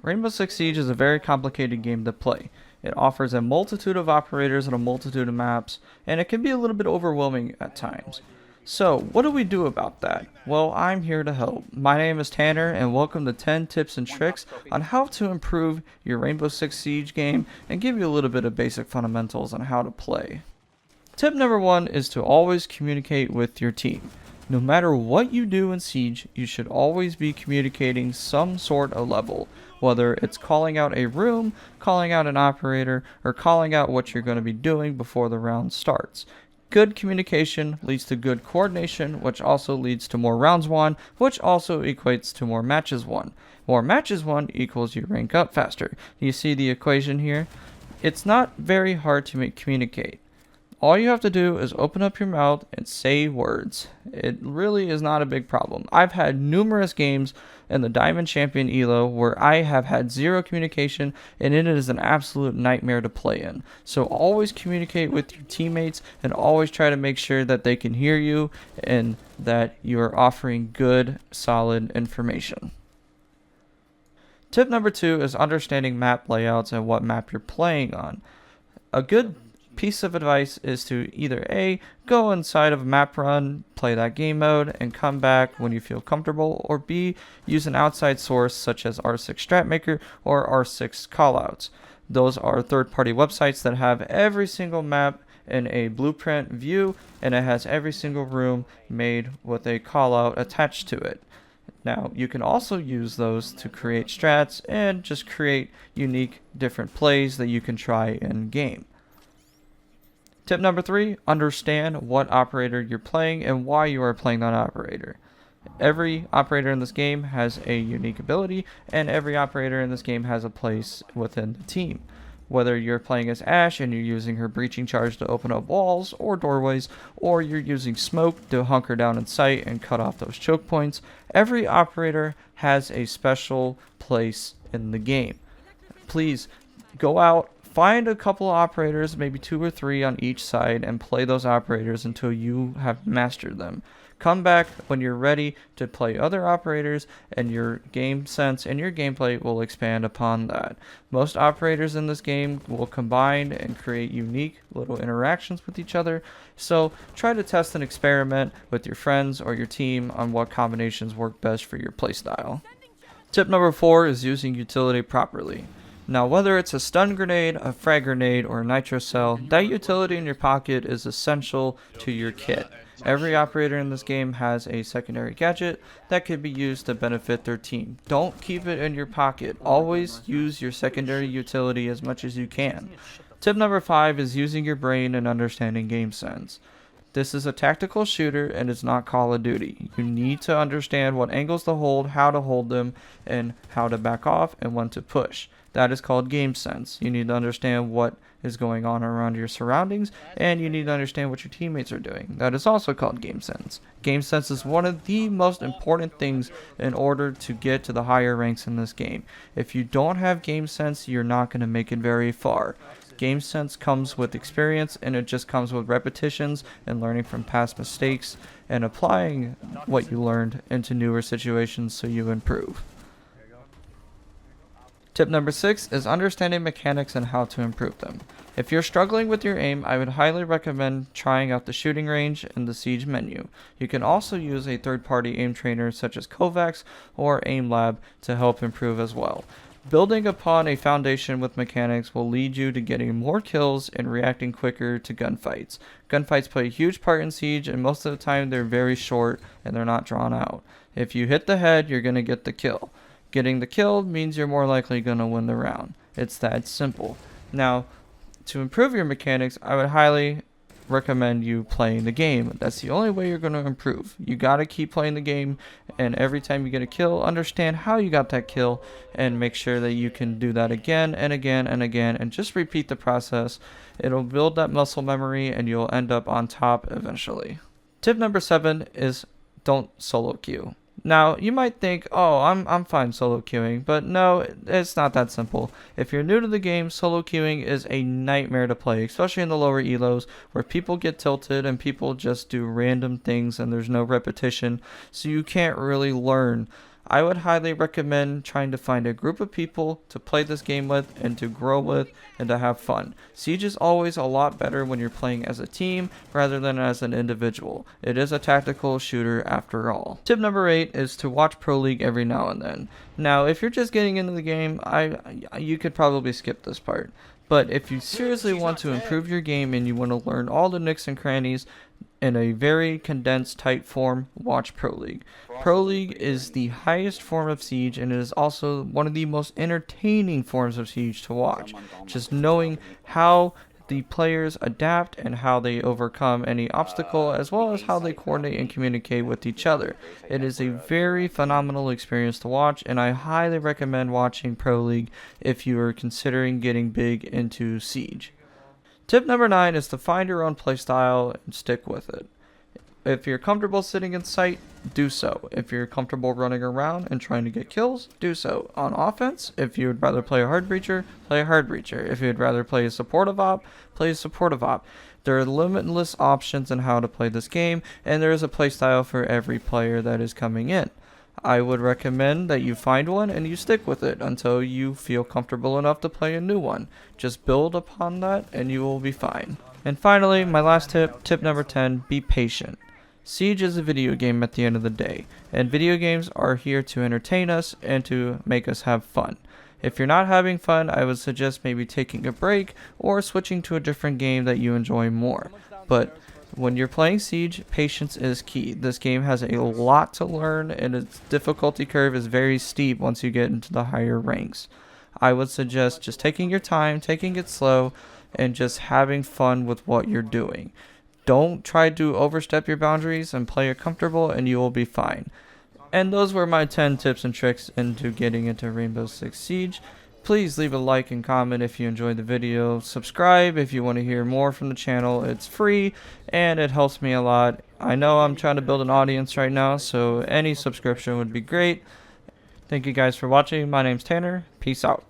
Rainbow Six Siege is a very complicated game to play. It offers a multitude of operators and a multitude of maps, and it can be a little bit overwhelming at times. So, what do we do about that? Well, I'm here to help. My name is Tanner, and welcome to 10 tips and tricks on how to improve your Rainbow Six Siege game and give you a little bit of basic fundamentals on how to play. Tip number 1 is to always communicate with your team. No matter what you do in Siege, you should always be communicating some sort of level, whether it's calling out a room, calling out an operator, or calling out what you're going to be doing before the round starts. Good communication leads to good coordination, which also leads to more rounds won, which also equates to more matches won. More matches won equals you rank up faster. Do you see the equation here? It's not very hard to communicate. All you have to do is open up your mouth and say words. It really is not a big problem. I've had numerous games in the Diamond Champion ELO where I have had zero communication, and it is an absolute nightmare to play in. So always communicate with your teammates and always try to make sure that they can hear you and that you are offering good, solid information. Tip number 2 is understanding map layouts and what map you're playing on. A good piece of advice is to either A, go inside of a map run, play that game mode, and come back when you feel comfortable, or B, use an outside source such as R6 StratMaker or R6 Callouts. Those are third-party websites that have every single map in a blueprint view, and it has every single room made with a callout attached to it. Now, you can also use those to create strats and just create unique different plays that you can try in game. Tip number 3, understand what operator you're playing and why you are playing that operator. Every operator in this game has a unique ability, and every operator in this game has a place within the team. Whether you're playing as Ashe and you're using her breaching charge to open up walls or doorways, or you're using smoke to hunker down in sight and cut off those choke points, every operator has a special place in the game. Please go out, find a couple of operators, maybe 2 or 3 on each side, and play those operators until you have mastered them. Come back when you're ready to play other operators, and your game sense and your gameplay will expand upon that. Most operators in this game will combine and create unique little interactions with each other, so try to test and experiment with your friends or your team on what combinations work best for your playstyle. Tip number 4 is using utility properly. Now, whether it's a stun grenade, a frag grenade, or a nitro cell, that utility in your pocket is essential to your kit. Every operator in this game has a secondary gadget that could be used to benefit their team. Don't keep it in your pocket. Always use your secondary utility as much as you can. Tip number 5 is using your brain and understanding game sense. This is a tactical shooter and it's not Call of Duty. You need to understand what angles to hold, how to hold them, and how to back off and when to push. That is called game sense. You need to understand what is going on around your surroundings, and you need to understand what your teammates are doing. That is also called game sense. Game sense is one of the most important things in order to get to the higher ranks in this game. If you don't have game sense, you're not going to make it very far. Game sense comes with experience, and it just comes with repetitions and learning from past mistakes and applying what you learned into newer situations so you improve. Tip number 6 is understanding mechanics and how to improve them. If you're struggling with your aim, I would highly recommend trying out the shooting range in the Siege menu. You can also use a third-party aim trainer such as Kovacs or AimLab to help improve as well. Building upon a foundation with mechanics will lead you to getting more kills and reacting quicker to gunfights. Gunfights play a huge part in Siege, and most of the time they're very short and they're not drawn out. If you hit the head, you're going to get the kill. Getting the kill means you're more likely going to win the round. It's that simple. Now, to improve your mechanics, I would highly recommend you playing the game. That's the only way you're going to improve. You got to keep playing the game, and every time you get a kill, understand how you got that kill and make sure that you can do that again and again and again, and just repeat the process. It'll build that muscle memory and you'll end up on top eventually. Tip number 7 is don't solo queue. Now, you might think, oh, I'm fine solo queuing, but no, it's not that simple. If you're new to the game, solo queuing is a nightmare to play, especially in the lower elos, where people get tilted and people just do random things and there's no repetition, so you can't really learn I would highly recommend trying to find a group of people to play this game with and to grow with and to have fun. Siege is always a lot better when you're playing as a team rather than as an individual. It is a tactical shooter after all. Tip number 8 is to watch Pro League every now and then. Now, if you're just getting into the game, you could probably skip this part. But if you seriously want to improve your game and you want to learn all the nooks and crannies in a very condensed, tight form, watch Pro League. Pro League is the highest form of Siege, and it is also one of the most entertaining forms of Siege to watch. Just knowing how the players adapt and how they overcome any obstacle, as well as how they coordinate and communicate with each other. It is a very phenomenal experience to watch, and I highly recommend watching Pro League if you are considering getting big into Siege. Tip number 9 is to find your own playstyle and stick with it. If you're comfortable sitting in sight, do so. If you're comfortable running around and trying to get kills, do so. On offense, if you would rather play a hard breacher, play a hard breacher. If you'd rather play a supportive op, play a supportive op. There are limitless options in how to play this game, and there is a playstyle for every player that is coming in. I would recommend that you find one and you stick with it until you feel comfortable enough to play a new one. Just build upon that and you will be fine. And finally, my last tip, tip number 10, be patient. Siege is a video game at the end of the day, and video games are here to entertain us and to make us have fun. If you're not having fun, I would suggest maybe taking a break or switching to a different game that you enjoy more. But when you're playing Siege, patience is key. This game has a lot to learn, and its difficulty curve is very steep once you get into the higher ranks. I would suggest just taking your time, taking it slow, and just having fun with what you're doing. Don't try to overstep your boundaries and play it comfortable, and you will be fine. And those were my 10 tips and tricks into getting into Rainbow Six Siege. Please leave a like and comment if you enjoyed the video. Subscribe if you want to hear more from the channel. It's free and it helps me a lot. I know I'm trying to build an audience right now, so any subscription would be great. Thank you guys for watching. My name's Tanner. Peace out.